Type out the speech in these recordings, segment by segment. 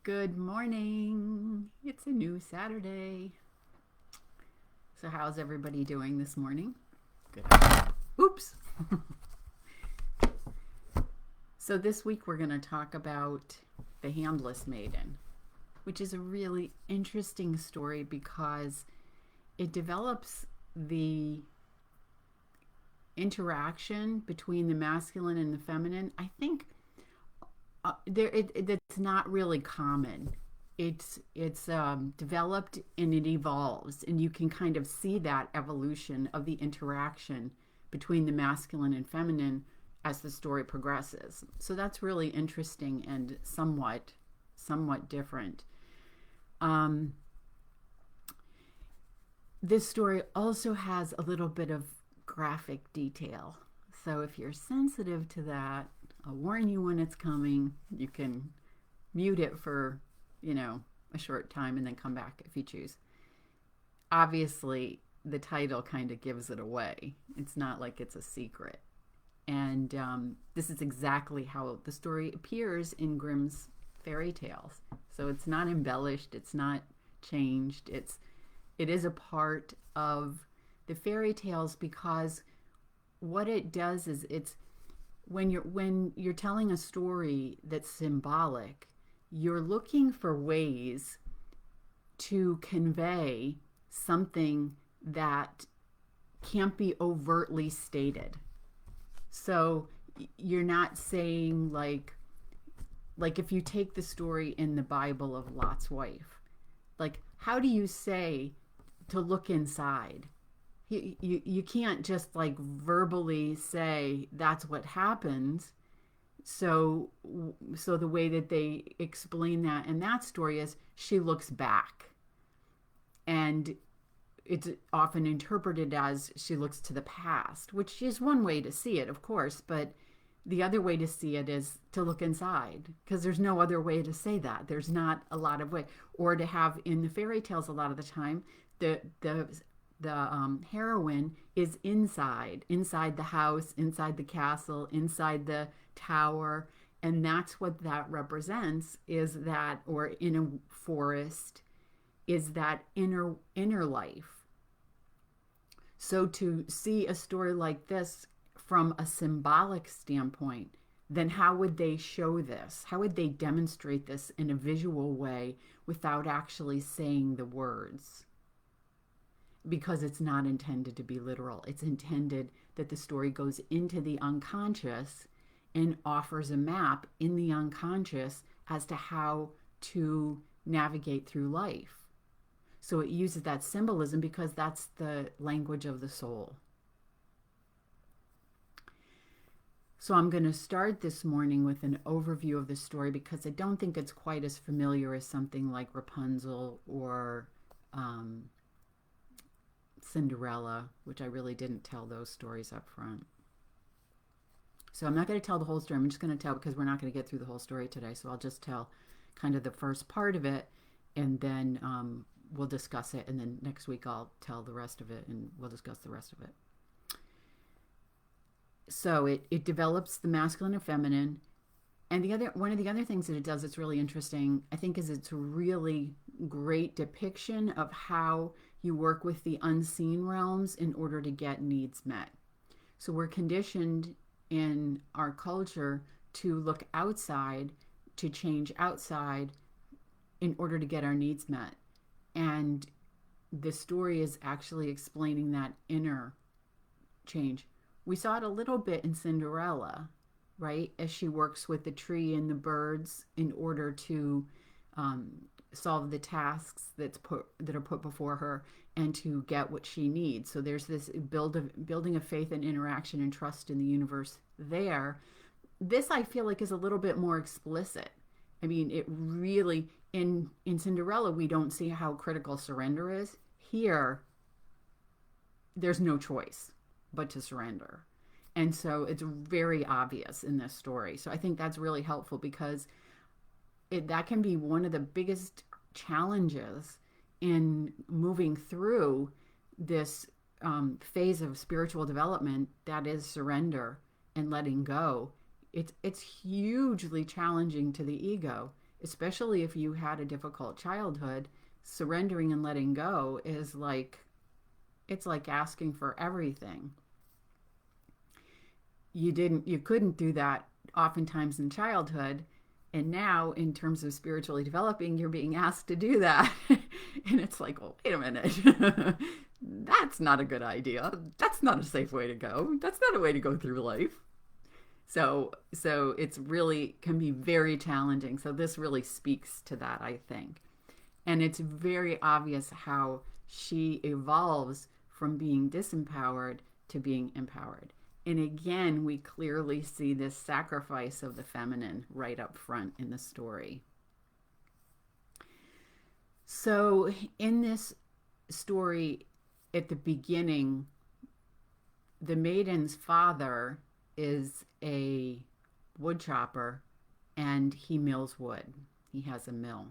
Good morning. It's a new Saturday. So, how's everybody doing this morning? Good. Oops. So, this week we're going to talk about the handless maiden, which is a really interesting story because it develops the interaction between the masculine and the feminine. I think it's not really common. It's developed and it evolves, and you can kind of see that evolution of the interaction between the masculine and feminine as the story progresses. So that's really interesting and somewhat different. This story also has a little bit of graphic detail. So if you're sensitive to that, I'll warn you when it's coming. You can mute it for, a short time and then come back if you choose. Obviously, the title kind of gives it away. It's not like it's a secret. And this is exactly how the story appears in Grimm's fairy tales. So it's not embellished. It's not changed. It is a part of the fairy tales because what it does is it's when you're telling a story that's symbolic, you're looking for ways to convey something that can't be overtly stated. So you're not saying like if you take the story in the Bible of Lot's wife, like how do you say to look inside? You can't just like verbally say that's what happens. So the way that they explain that in that story is she looks back, and it's often interpreted as she looks to the past, which is one way to see it, of course, but the other way to see it is to look inside, because there's no other way to say that. There's not a lot of way, or to have in the fairy tales a lot of the time the heroine is inside the house, inside the castle, inside the tower, and that's what that represents, is that, or in a forest, is that inner life. So to see a story like this from a symbolic standpoint, then how would they show this? How would they demonstrate this in a visual way without actually saying the words? Because it's not intended to be literal. It's intended that the story goes into the unconscious and offers a map in the unconscious as to how to navigate through life. So it uses that symbolism because that's the language of the soul. So I'm going to start this morning with an overview of the story because I don't think it's quite as familiar as something like Rapunzel or Cinderella, which I really didn't tell those stories up front. So I'm not going to tell the whole story. I'm just going to tell, because we're not going to get through the whole story today. So I'll just tell kind of the first part of it, and then we'll discuss it. And then next week I'll tell the rest of it, and we'll discuss the rest of it. So it develops the masculine and feminine. And one of the other things that it does that's really interesting, I think, is it's a really great depiction of how you work with the unseen realms in order to get needs met. So we're conditioned in our culture to look outside, to change outside in order to get our needs met. And the story is actually explaining that inner change. We saw it a little bit in Cinderella, right? As she works with the tree and the birds in order to solve the tasks that are put before her and to get what she needs. So there's this building of faith and interaction and trust in the universe there. This, I feel like, is a little bit more explicit. I mean, it really, in Cinderella, we don't see how critical surrender is. Here, there's no choice but to surrender. And so it's very obvious in this story. So I think that's really helpful because that can be one of the biggest challenges in moving through this phase of spiritual development, that is surrender and letting go. It's hugely challenging to the ego. especially if you had a difficult childhood, surrendering and letting go is like, it's like asking for everything. You couldn't do that oftentimes in childhood, and now in terms of spiritually developing, you're being asked to do that. And it's like, well, wait a minute. That's not a good idea. That's not a safe way to go. That's not a way to go through life. So it's really can be very challenging. So this really speaks to that, I think. And it's very obvious how she evolves from being disempowered to being empowered. And again, we clearly see this sacrifice of the feminine right up front in the story. So in this story, at the beginning, the maiden's father is a wood chopper, and he mills wood. He has a mill.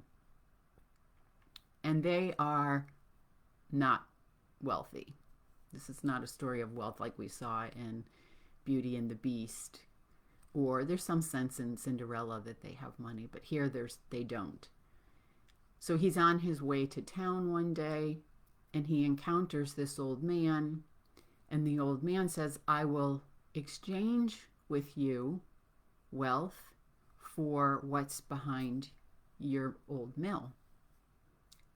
And they are not wealthy. This is not a story of wealth like we saw in Beauty and the Beast, or there's some sense in Cinderella that they have money, but here they don't. So he's on his way to town one day, and he encounters this old man, and the old man says, I will exchange with you wealth for what's behind your old mill.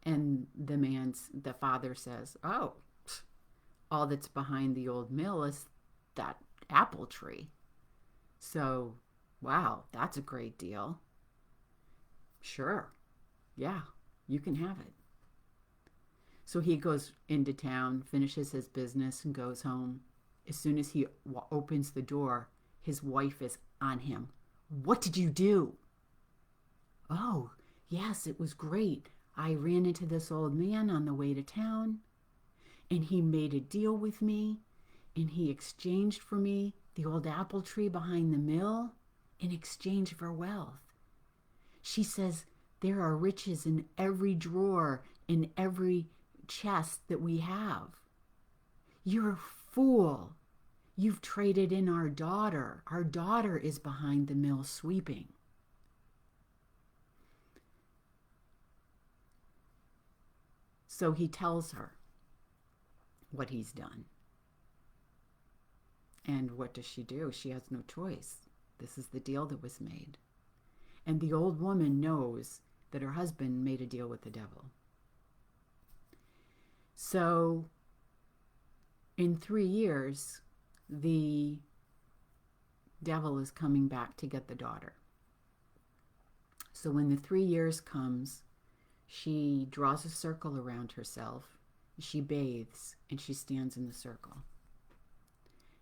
And the father says, oh, all that's behind the old mill is that apple tree. So, wow, that's a great deal. Sure. Yeah, you can have it. So he goes into town, finishes his business, and goes home. As soon as he opens the door, his wife is on him. What did you do? Oh, yes, it was great. I ran into this old man on the way to town, and he made a deal with me, and he exchanged for me the old apple tree behind the mill in exchange for wealth. She says there are riches in every drawer, in every chest that we have. You're a fool. You've traded in our daughter. Our daughter is behind the mill sweeping. So he tells her what he's done. And what does she do? She has no choice. This is the deal that was made. And the old woman knows that her husband made a deal with the devil. So in 3 years, the devil is coming back to get the daughter. So when the 3 years comes, she draws a circle around herself, she bathes, and she stands in the circle.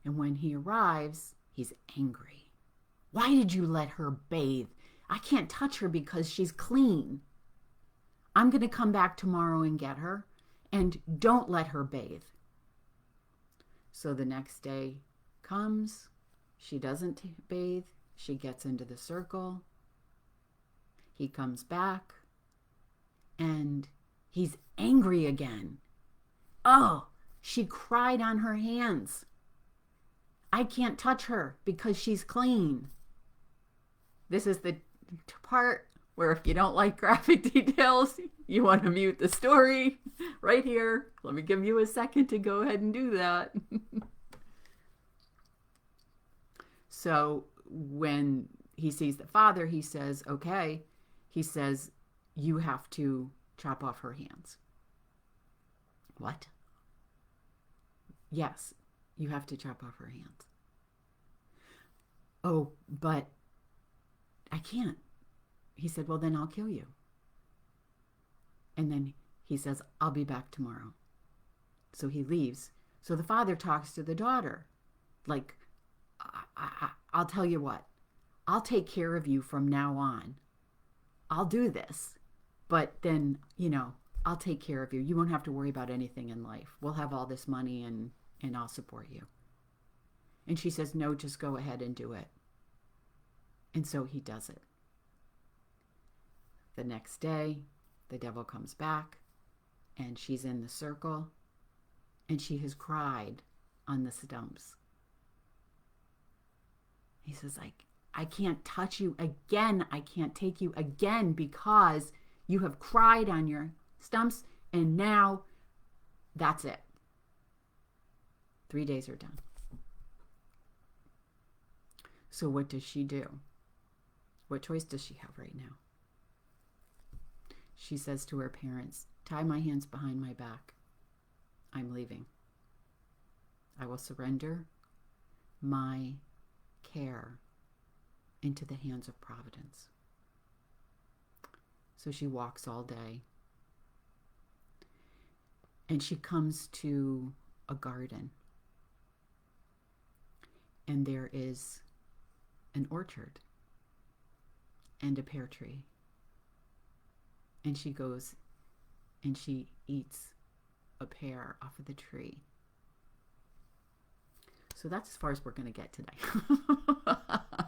And when he arrives, he's angry. Why did you let her bathe? I can't touch her because she's clean. I'm going to come back tomorrow and get her, and don't let her bathe. So the next day comes, she doesn't bathe, she gets into the circle, he comes back, and he's angry again. Oh, she cried on her hands. I can't touch her because she's clean. This is the part where if you don't like graphic details, you want to mute the story right here. Let me give you a second to go ahead and do that. So when he sees the father, he says, okay, he says, you have to chop off her hands. What? Yes, you have to chop off her hands. Oh, but I can't. He said, well, then I'll kill you. And then he says, I'll be back tomorrow. So he leaves. So the father talks to the daughter. Like, I'll tell you what. I'll take care of you from now on. I'll do this. But then, I'll take care of you. You won't have to worry about anything in life. We'll have all this money and I'll support you. And she says, no, just go ahead and do it. And so he does it. The next day, the devil comes back, and she's in the circle, and she has cried on the stumps. He says, I can't touch you again. I can't take you again because you have cried on your stumps and now that's it. 3 days are done. So what does she do? What choice does she have right now? She says to her parents, tie my hands behind my back. I'm leaving. I will surrender my care into the hands of Providence. So she walks all day. And she comes to a garden. And there is an orchard and a pear tree. And she goes and she eats a pear off of the tree. So that's as far as we're going to get today.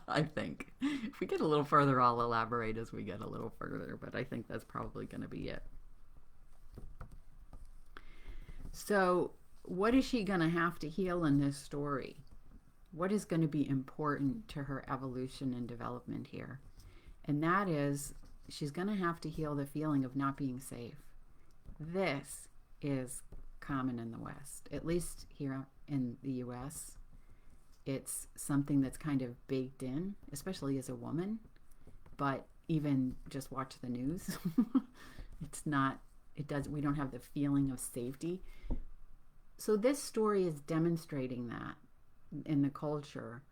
I think. If we get a little further, I'll elaborate as we get a little further, but I think that's probably going to be it. So what is she going to have to heal in this story? What is going to be important to her evolution and development here? And that is, she's going to have to heal the feeling of not being safe. This is common in the West, at least here in the US. It's something that's kind of baked in, especially as a woman, but even just watch the news. We don't have the feeling of safety. So this story is demonstrating that in the culture,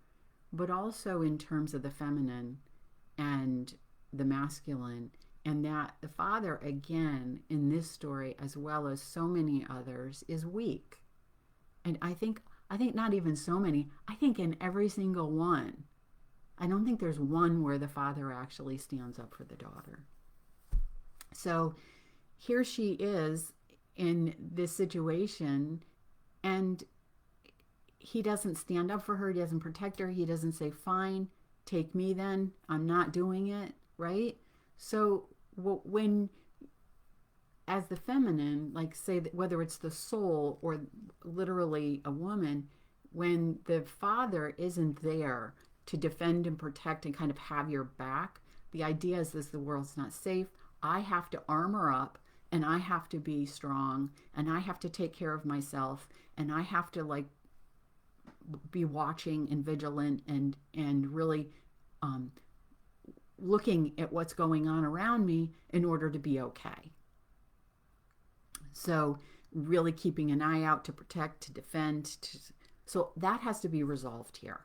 but also in terms of the feminine and the masculine, and that the father, again, in this story, as well as so many others, is weak. And I think not even so many, I think in every single one, I don't think there's one where the father actually stands up for the daughter. So here she is in this situation, and he doesn't stand up for her, he doesn't protect her, he doesn't say, fine, take me then, I'm not doing it, right? So when, as the feminine, like say that whether it's the soul or literally a woman, when the father isn't there to defend and protect and kind of have your back, the idea is this: the world's not safe, I have to armor up, and I have to be strong, and I have to take care of myself, and I have to like be watching and vigilant and really looking at what's going on around me in order to be okay. So really keeping an eye out to protect, to defend. So that has to be resolved here.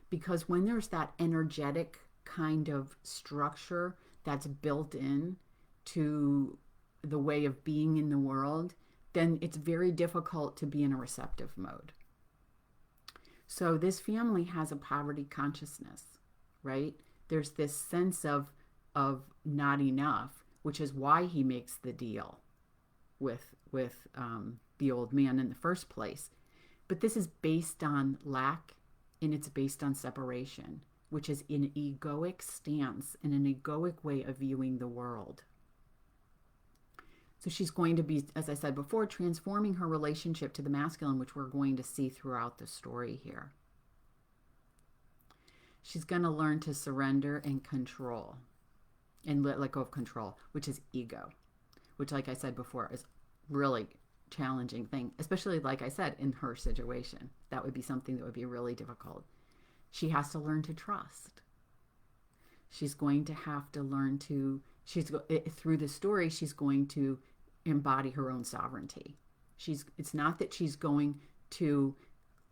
Because when there's that energetic kind of structure that's built in to the way of being in the world, then it's very difficult to be in a receptive mode. So this family has a poverty consciousness, right? There's this sense of not enough, which is why he makes the deal with the old man in the first place. But this is based on lack, and it's based on separation, which is an egoic stance and an egoic way of viewing the world. So she's going to be, as I said before, transforming her relationship to the masculine, which we're going to see throughout the story here. She's going to learn to surrender and control and let go of control, which is ego, which, like I said before, is really challenging thing, especially, like I said, in her situation. That would be something that would be really difficult. She has to learn to trust. She's going to have to learn to, through the story, she's going to embody her own sovereignty. It's not that she's going to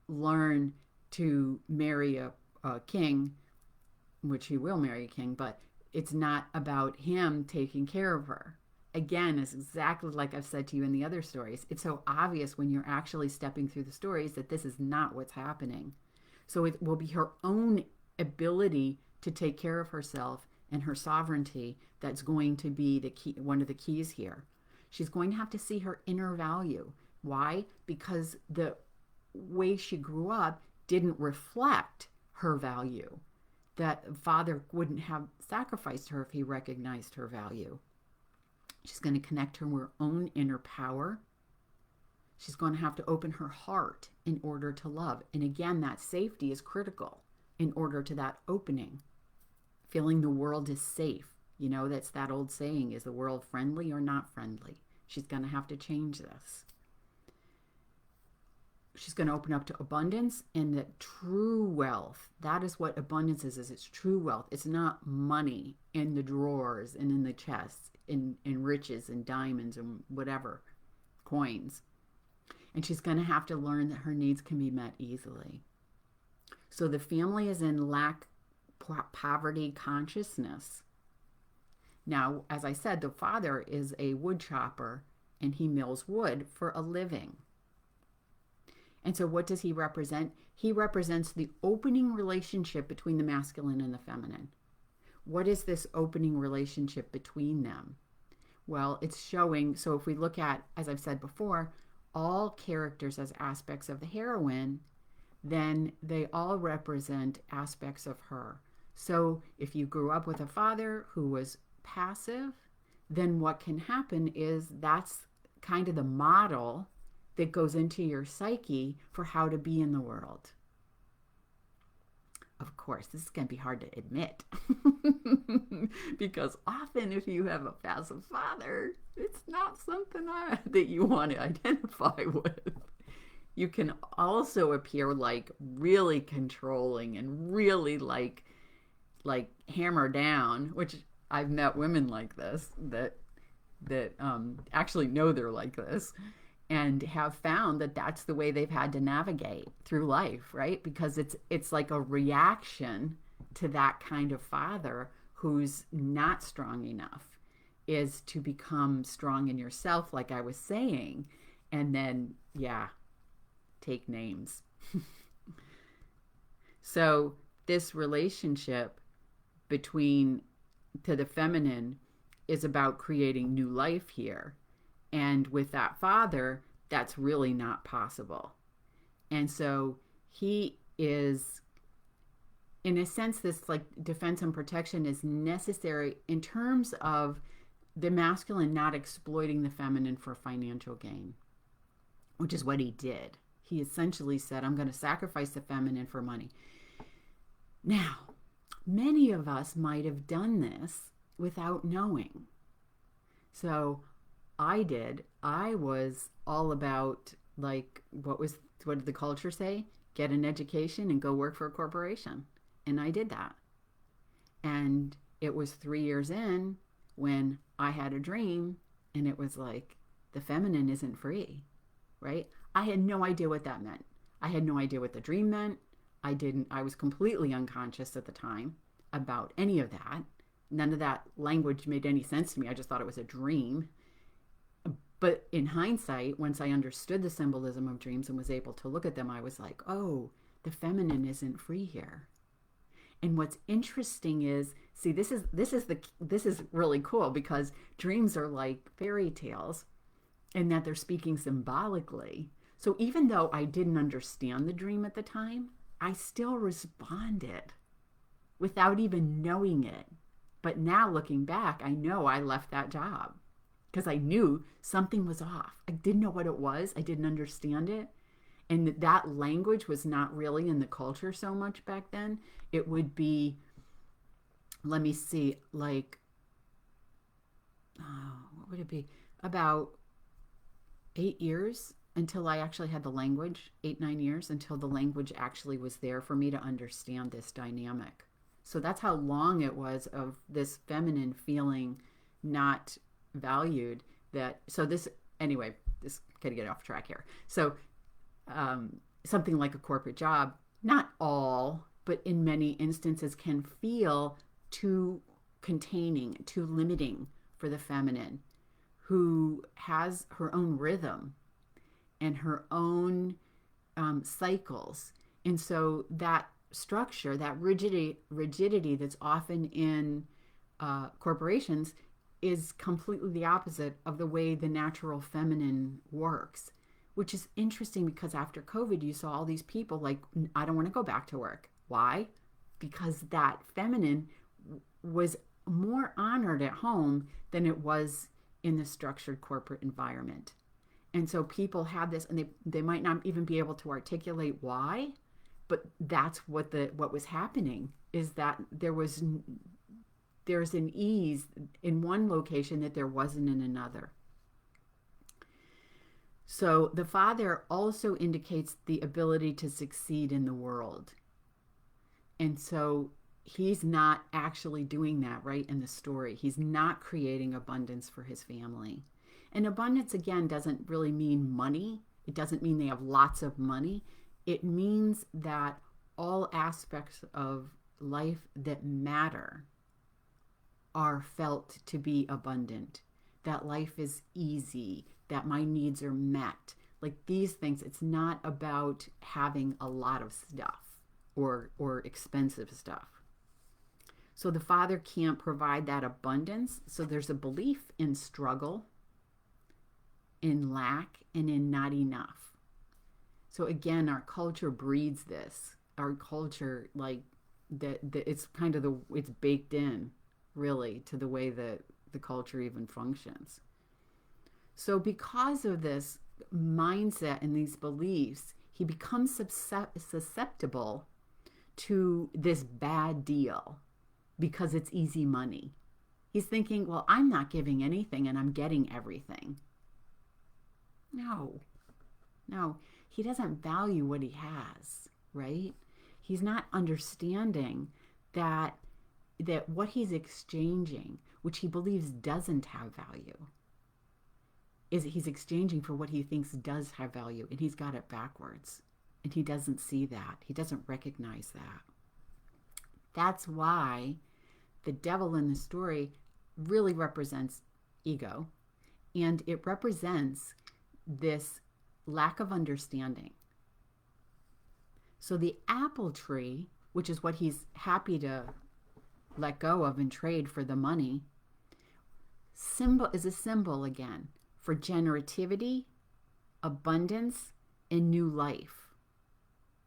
learn to marry a king, which he will marry a king, but it's not about him taking care of her. Again, it's exactly like I've said to you in the other stories. It's so obvious when you're actually stepping through the stories that this is not what's happening. So it will be her own ability to take care of herself and her sovereignty that's going to be the key, one of the keys here. She's going to have to see her inner value. Why? Because the way she grew up didn't reflect her value. That father wouldn't have sacrificed her if he recognized her value. She's going to connect her own inner power. She's going to have to open her heart in order to love. And again, that safety is critical. in order to that opening, feeling the world is safe. You know, that's that old saying, is the world friendly or not friendly? She's going to have to change this. She's going to open up to abundance and the true wealth. That is what abundance is it's true wealth. It's not money in the drawers and in the chests, in riches and diamonds and whatever, coins. And she's going to have to learn that her needs can be met easily. So the family is in lack, poverty consciousness. Now, as I said, the father is a wood chopper and he mills wood for a living. And so what does he represent? He represents the opening relationship between the masculine and the feminine. What is this opening relationship between them? Well, it's showing, so if we look at, as I've said before, all characters as aspects of the heroine, then they all represent aspects of her. So if you grew up with a father who was passive, then what can happen is that's kind of the model that goes into your psyche for how to be in the world. Of course, this is going to be hard to admit because often if you have a passive father, it's not something that you want to identify with. You can also appear like really controlling and really like hammer down, which I've met women like this that actually know they're like this and have found that that's the way they've had to navigate through life, right? Because it's like a reaction to that kind of father who's not strong enough, is to become strong in yourself, like I was saying, and then, take names. So this relationship between to the feminine is about creating new life here. And with that father, that's really not possible. And so he is, in a sense, this like defense and protection is necessary in terms of the masculine not exploiting the feminine for financial gain, which is what he did. He essentially said, I'm going to sacrifice the feminine for money. Now, many of us might have done this without knowing. So I did. I was all about, like, what did the culture say? Get an education and go work for a corporation. And I did that. And it was 3 years in when I had a dream, and it was like, the feminine isn't free, right? I had no idea what that meant. I had no idea what the dream meant. I was completely unconscious at the time about any of that. None of that language made any sense to me. I just thought it was a dream. But in hindsight, once I understood the symbolism of dreams and was able to look at them, I was like, oh, the feminine isn't free here. And what's interesting is, see, this is really cool because dreams are like fairy tales in that they're speaking symbolically. So even though I didn't understand the dream at the time, I still responded without even knowing it. But now looking back, I know I left that job because I knew something was off. I didn't know what it was. I didn't understand it. And that language was not really in the culture so much back then. It would be, let me see, like, what would it be? About 8 years until I actually had the language, 8-9 years until the language actually was there for me to understand this dynamic. So that's how long it was of this feminine feeling not valued. Anyway, this gotta get off track here. So something like a corporate job, not all, but in many instances can feel too containing, too limiting for the feminine, who has her own rhythm and her own cycles. And so that structure, that rigidity that's often in corporations is completely the opposite of the way the natural feminine works, which is interesting because after COVID, you saw all these people like, I don't want to go back to work. Why? Because that feminine was more honored at home than it was in the structured corporate environment. And so people have this, and they might not even be able to articulate why, But that's what was happening, is that there's an ease in one location that there wasn't in another. So the father also indicates the ability to succeed in the world. And so he's not actually doing that, right, in the story. He's not creating abundance for his family. And abundance, again, doesn't really mean money. It doesn't mean they have lots of money. It means that all aspects of life that matter are felt to be abundant, that life is easy, that my needs are met. Like these things, it's not about having a lot of stuff or expensive stuff. So the father can't provide that abundance. So there's a belief in struggle, in lack, and in not enough. So again, our culture breeds this. Our culture, like that, it's kind of it's baked in, really, to the way that the culture even functions. So because of this mindset and these beliefs, he becomes susceptible to this bad deal because it's easy money. He's thinking, well, I'm not giving anything and I'm getting everything. No, he doesn't value what he has, right? He's not understanding that what he's exchanging, which he believes doesn't have value, is he's exchanging for what he thinks does have value, and he's got it backwards. And he doesn't see that. He doesn't recognize that. That's why the devil in the story really represents ego, and it represents this lack of understanding. So the apple tree, which is what he's happy to let go of and trade for the money, is a symbol again for generativity, abundance, and new life,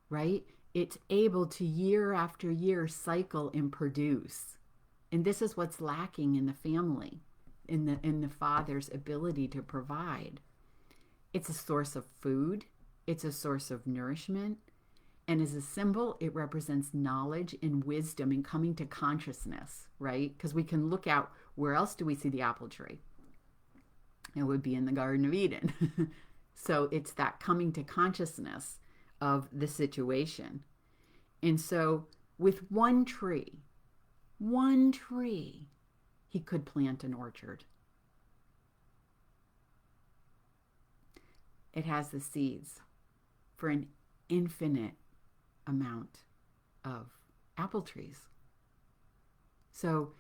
right? It's able to year after year cycle and produce. And this is what's lacking in the family, in the father's ability to provide. It's a source of food. It's a source of nourishment. And as a symbol, it represents knowledge and wisdom and coming to consciousness, right? Because we can look out, where else do we see the apple tree? It would be in the Garden of Eden. So it's that coming to consciousness of the situation. And so with one tree, he could plant an orchard. It has the seeds for an infinite amount of apple trees. So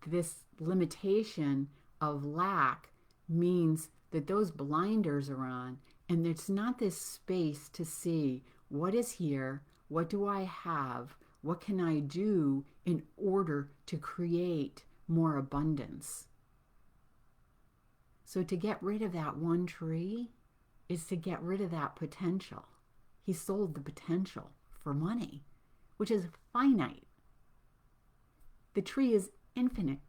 this limitation of lack means that those blinders are on, and there's not this space to see what is here, what do I have, what can I do in order to create more abundance. So to get rid of that one tree is to get rid of that potential. He sold the potential for money, which is finite. The tree is infinite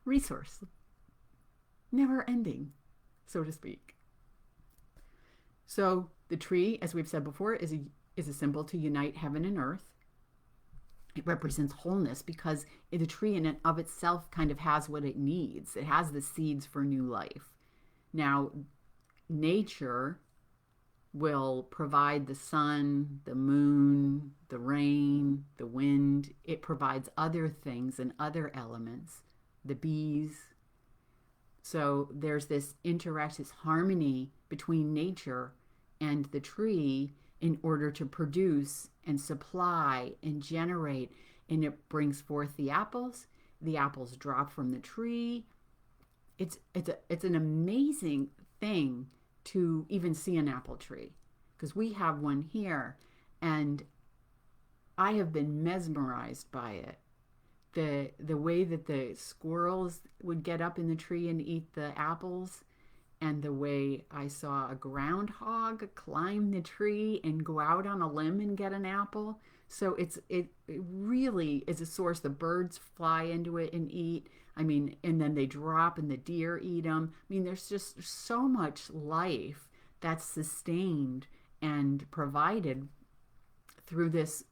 resource, never ending, so to speak. So the tree, as we've said before, is a symbol to unite heaven and earth. It represents wholeness because the tree in and of itself kind of has what it needs. It has the seeds for new life. Now, nature will provide the sun, the moon, the rain, the wind. It provides other things and other elements, the bees. So there's this this harmony between nature and the tree in order to produce and supply and generate. And it brings forth the apples. The apples drop from the tree. It's an amazing thing to even see an apple tree, because we have one here, and I have been mesmerized by it. The way that the squirrels would get up in the tree and eat the apples, and the way I saw a groundhog climb the tree and go out on a limb and get an apple. So it really is a source. The birds fly into it and eat. I mean, and then they drop and the deer eat them. I mean, there's just so much life that's sustained and provided through this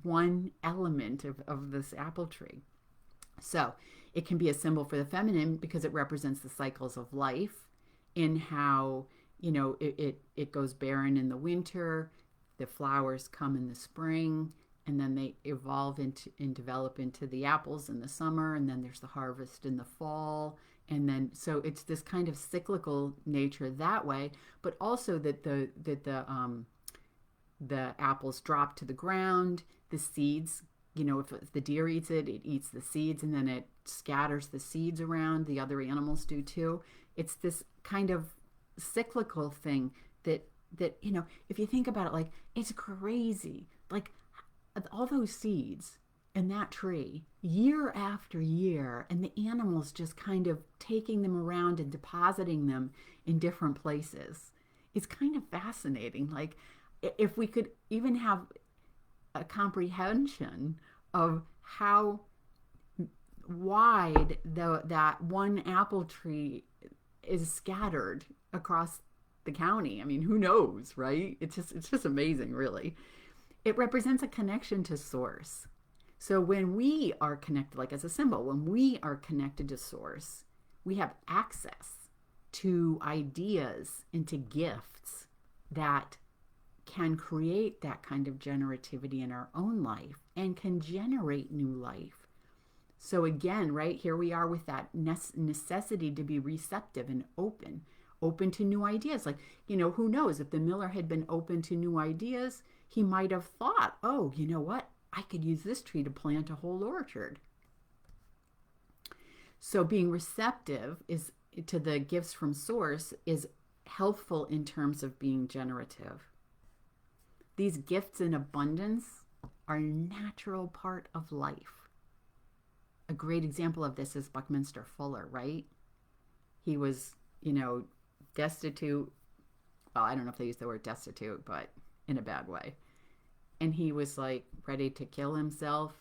one element of this apple tree. So it can be a symbol for the feminine because it represents the cycles of life, in how, it goes barren in the winter, the flowers come in the spring, and then they evolve into and develop into the apples in the summer, and then there's the harvest in the fall. And then, so it's this kind of cyclical nature that way, but also that the apples drop to the ground, the seeds, if the deer eats it, it eats the seeds, and then it scatters the seeds around. The other animals do too. It's this kind of cyclical thing that if you think about it, like, it's crazy. Like, all those seeds in that tree, year after year, and the animals just kind of taking them around and depositing them in different places. It's kind of fascinating. Like, if we could even have a comprehension of how wide that one apple tree is scattered across the county. I mean, who knows, right? It's just amazing, really. It represents a connection to source. So when we are connected, like as a symbol, when we are connected to source, we have access to ideas and to gifts that can create that kind of generativity in our own life and can generate new life. So again, right here we are with that necessity to be receptive and open to new ideas. Like, who knows, if the miller had been open to new ideas, he might have thought, oh, you know what? I could use this tree to plant a whole orchard. So being receptive to the gifts from source is helpful in terms of being generative. These gifts in abundance are a natural part of life. A great example of this is Buckminster Fuller, right? He was, destitute. Well, I don't know if they use the word destitute, but in a bad way. And he was like ready to kill himself.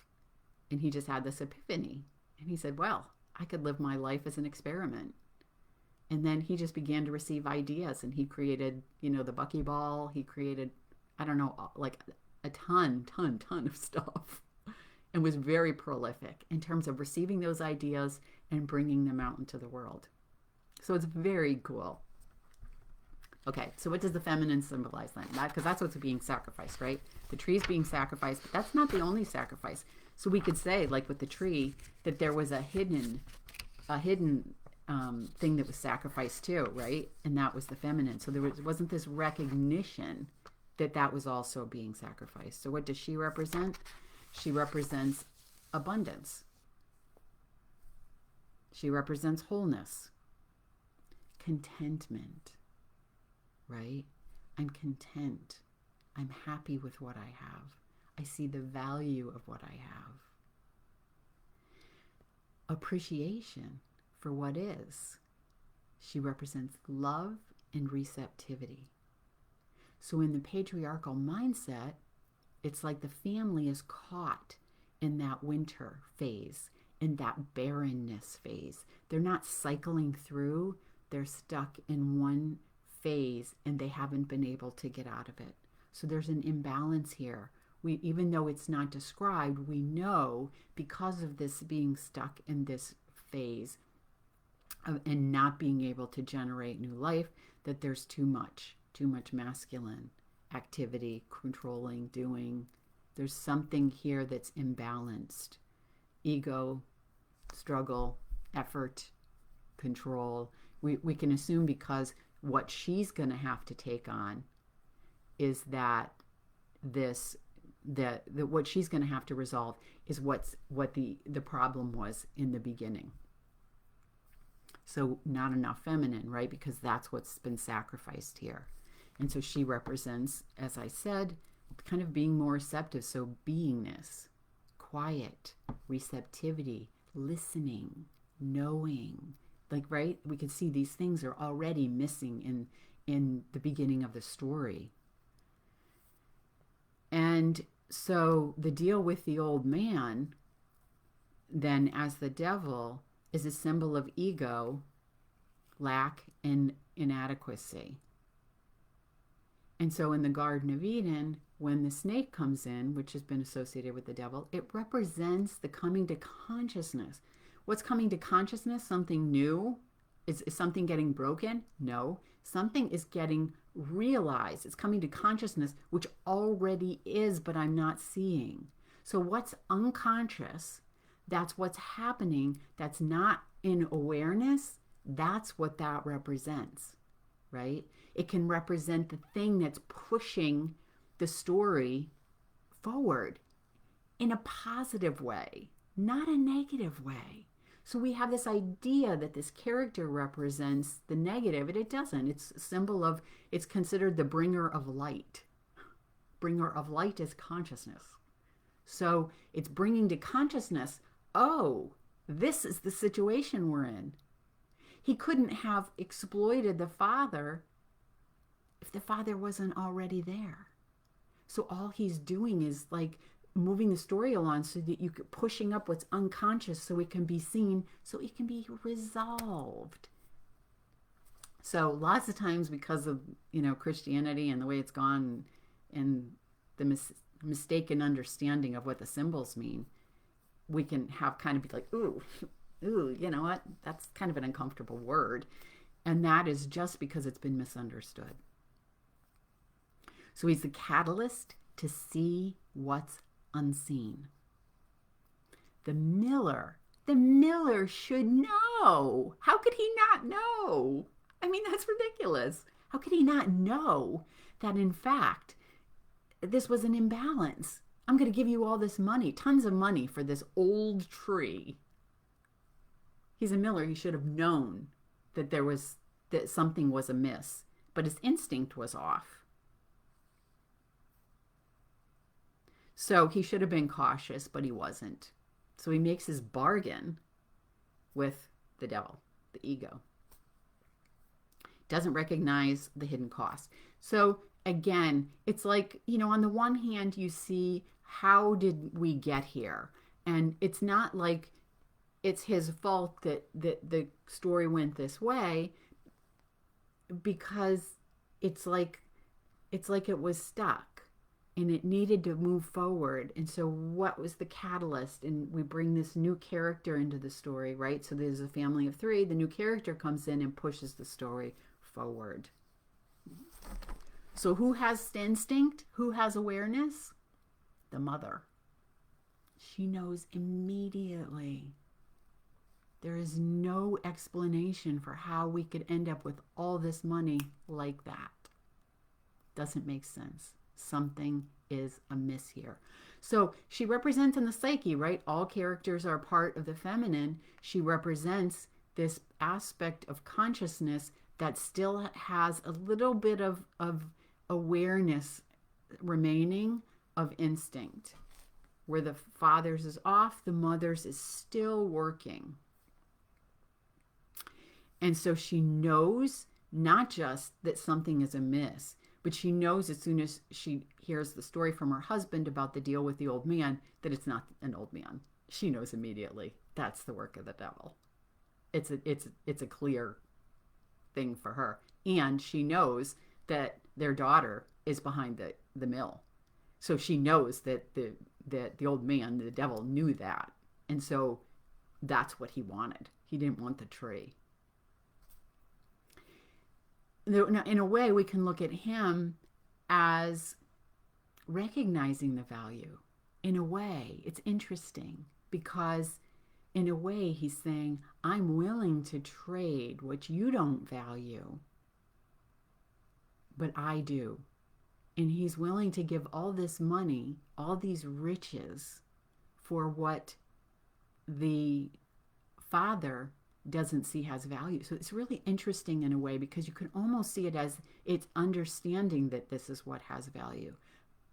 And he just had this epiphany. And he said, well, I could live my life as an experiment. And then he just began to receive ideas, and he created, the buckyball. He created, I don't know, like a ton of stuff, and was very prolific in terms of receiving those ideas and bringing them out into the world. So it's very cool. Okay, so what does the feminine symbolize then? Because that's what's being sacrificed, right? The tree is being sacrificed, but that's not the only sacrifice. So we could say, like with the tree, that there was a hidden thing that was sacrificed too, right? And that was the feminine. So there wasn't this recognition that was also being sacrificed. So what does she represent? She represents abundance. She represents wholeness, contentment, right? I'm content. I'm happy with what I have. I see the value of what I have. Appreciation for what is. She represents love and receptivity. So in the patriarchal mindset, it's like the family is caught in that winter phase, in that barrenness phase. They're not cycling through, they're stuck in one phase and they haven't been able to get out of it. So there's an imbalance here. Even though it's not described, we know because of this being stuck in this phase and not being able to generate new life, that there's too much masculine activity, controlling, doing. There's something here that's imbalanced. Ego, struggle, effort, control. We can assume because what she's going to have to take on is that what she's going to have to resolve is what the problem was in the beginning. So not enough feminine, right? Because that's what's been sacrificed here. And so she represents, as I said, kind of being more receptive. So beingness, quiet, receptivity, listening, knowing. Like, right? We can see these things are already missing in the beginning of the story. And so the deal with the old man, then as the devil, is a symbol of ego, lack, and inadequacy. And so in the Garden of Eden, when the snake comes in, which has been associated with the devil, it represents the coming to consciousness. What's coming to consciousness? Something new? Is something getting broken? No. Something is getting realized. It's coming to consciousness, which already is, but I'm not seeing. So what's unconscious, that's what's happening, that's not in awareness, that's what that represents, right? It can represent the thing that's pushing the story forward in a positive way, not a negative way. So we have this idea that this character represents the negative, and it doesn't. It's a symbol of, it's considered the bringer of light. Bringer of light is consciousness. So it's bringing to consciousness, oh, this is the situation we're in. He couldn't have exploited the father if the father wasn't already there. So all he's doing is like moving the story along so that you could pushing up what's unconscious so it can be seen, so it can be resolved. So lots of times because of, Christianity and the way it's gone and the mistaken understanding of what the symbols mean, we can have kind of be like, ooh, you know what? That's kind of an uncomfortable word. And that is just because it's been misunderstood. So he's the catalyst to see what's unseen. The miller should know. How could he not know? I mean, that's ridiculous. How could he not know that, in fact, this was an imbalance? I'm going to give you all this money, tons of money for this old tree. He's a miller. He should have known that that something was amiss, but his instinct was off. So he should have been cautious, but he wasn't. So he makes his bargain with the devil, the ego. Doesn't recognize the hidden cost. So again, it's like, on the one hand, you see, how did we get here? And it's not like it's his fault that the story went this way, because it's like it was stuck. And it needed to move forward. And so what was the catalyst? And we bring this new character into the story, right? So there's a family of 3. The new character comes in and pushes the story forward. So who has instinct? Who has awareness? The mother. She knows immediately. There is no explanation for how we could end up with all this money like that. Doesn't make sense. Something is amiss here. So she represents in the psyche, right? All characters are part of the feminine. She represents this aspect of consciousness that still has a little bit of awareness remaining, of instinct. Where the father's is off, the mother's is still working. And so she knows not just that something is amiss, but she knows as soon as she hears the story from her husband about the deal with the old man, that it's not an old man. She knows immediately that's the work of the devil. It's a clear thing for her. And she knows that their daughter is behind the mill. So she knows that the old man, the devil, knew that. And so that's what he wanted. He didn't want the tree. Now, in a way, we can look at him as recognizing the value. In a way, it's interesting because in a way, he's saying, I'm willing to trade what you don't value, but I do. And he's willing to give all this money, all these riches, for what the father doesn't see has value. So it's really interesting in a way, because you can almost see it as it's understanding that this is what has value.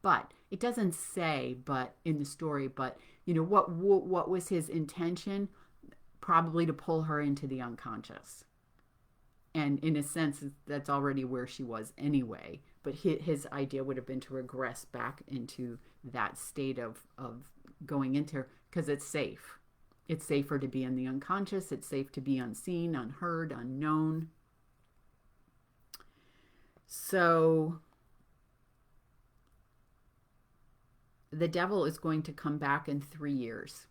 But it doesn't say, but in the story, but what was his intention? Probably to pull her into the unconscious. And in a sense, that's already where she was anyway. But his idea would have been to regress back into that state of going into her, because it's safe. It's safer to be in the unconscious. It's safe to be unseen, unheard, unknown. So the devil is going to come back in 3 years.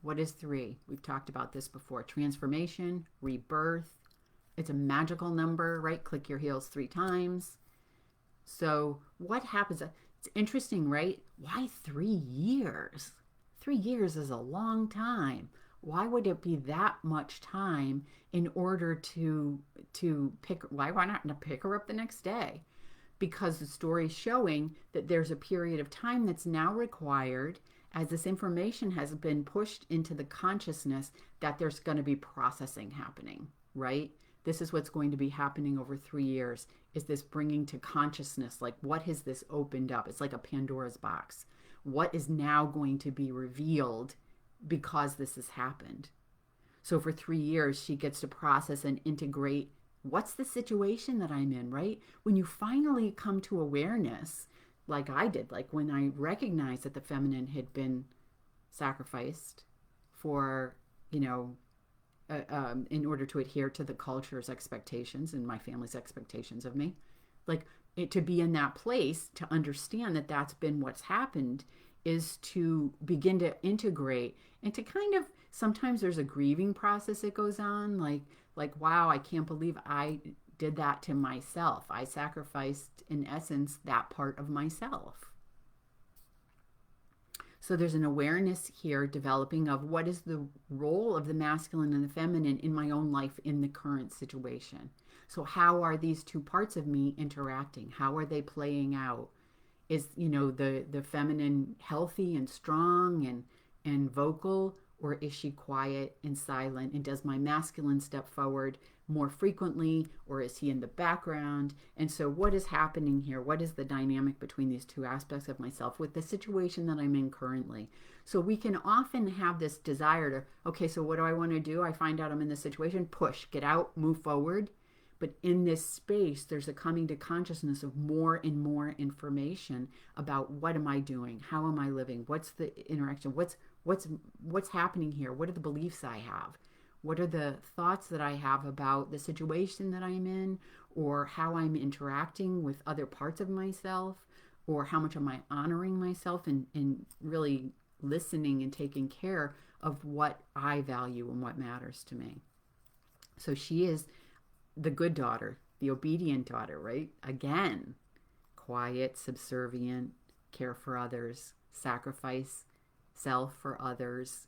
What is 3? We've talked about this before. Transformation, rebirth. It's a magical number, right? Click your heels 3 times. So what happens? It's interesting, right? Why 3 years? 3 years is a long time. Why would it be that much time in order to pick? Why not pick her up the next day? Because the story is showing that there's a period of time that's now required as this information has been pushed into the consciousness that there's going to be processing happening, right? This is what's going to be happening over 3 years, is this bringing to consciousness, like what has this opened up? It's like a Pandora's box. What is now going to be revealed because this has happened? So for 3 years, she gets to process and integrate what's the situation that I'm in, right? When you finally come to awareness, like I did, like when I recognized that the feminine had been sacrificed for, in order to adhere to the culture's expectations and my family's expectations of me, like to be in that place, to understand that that's been what's happened, is to begin to integrate and to kind of, sometimes there's a grieving process that goes on, like wow, I can't believe I did that to myself. I sacrificed, in essence, that part of myself. So there's an awareness here developing of what is the role of the masculine and the feminine in my own life in the current situation. So how are these two parts of me interacting? How are they playing out? Is, the feminine healthy and strong and vocal, or is she quiet and silent? And does my masculine step forward more frequently, or is he in the background? And so what is happening here? What is the dynamic between these two aspects of myself with the situation that I'm in currently? So we can often have this desire to, okay, so what do I want to do? I find out I'm in this situation, push, get out, move forward. But in this space, there's a coming to consciousness of more and more information about what am I doing? How am I living? What's the interaction? What's happening here? What are the beliefs I have? What are the thoughts that I have about the situation that I'm in, or how I'm interacting with other parts of myself, or how much am I honoring myself and really listening and taking care of what I value and what matters to me? So she is the good daughter, the obedient daughter, right? Again, quiet, subservient, care for others, sacrifice self for others.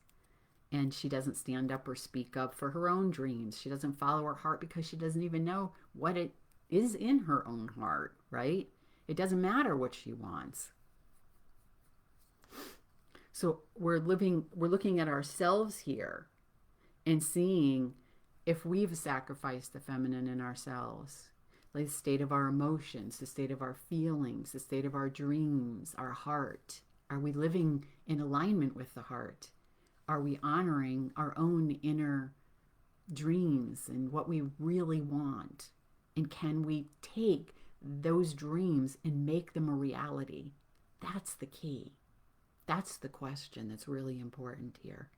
And she doesn't stand up or speak up for her own dreams. She doesn't follow her heart because she doesn't even know what it is in her own heart, right? It doesn't matter what she wants. So we're looking at ourselves here and seeing if we've sacrificed the feminine in ourselves, like the state of our emotions, the state of our feelings, the state of our dreams, our heart. Are we living in alignment with the heart? Are we honoring our own inner dreams and what we really want? And can we take those dreams and make them a reality? That's the key. That's the question that's really important here.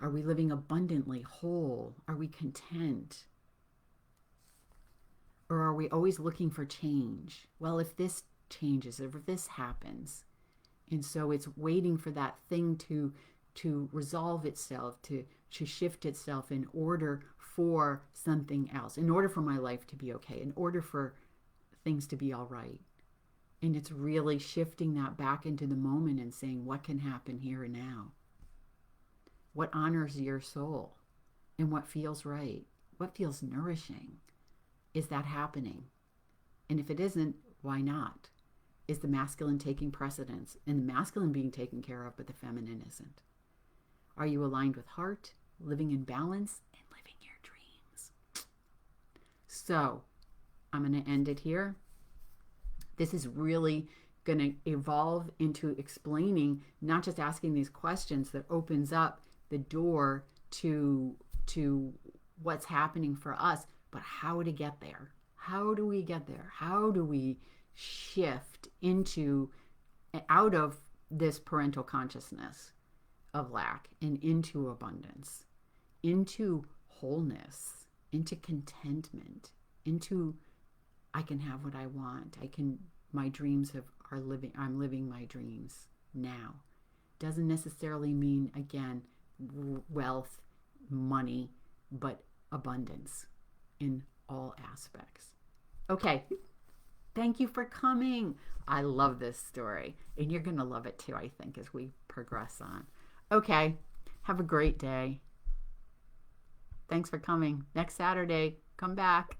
Are we living abundantly, whole? Are we content? Or are we always looking for change? Well, if this changes, if this happens, and so it's waiting for that thing to resolve itself, to shift itself in order for something else, in order for my life to be okay, in order for things to be all right. And it's really shifting that back into the moment and saying, what can happen here and now? What honors your soul? And what feels right? What feels nourishing? Is that happening? And if it isn't, why not? Is the masculine taking precedence and the masculine being taken care of, but the feminine isn't? Are you aligned with heart, living in balance, and living your dreams? So I'm going to end it here. This is really going to evolve into explaining, not just asking these questions, that opens up the door to what's happening for us, but how to get there. How do we get there? How do we shift out of this parental consciousness of lack and into abundance, into wholeness, into contentment, into I can have what I want. I can my dreams are living, I'm living my dreams now. Doesn't necessarily mean, again, wealth, money, but abundance in all aspects. Okay, thank you for coming. I love this story, and you're going to love it too, I think, as we progress on. Okay, have a great day. Thanks for coming. Next Saturday, come back.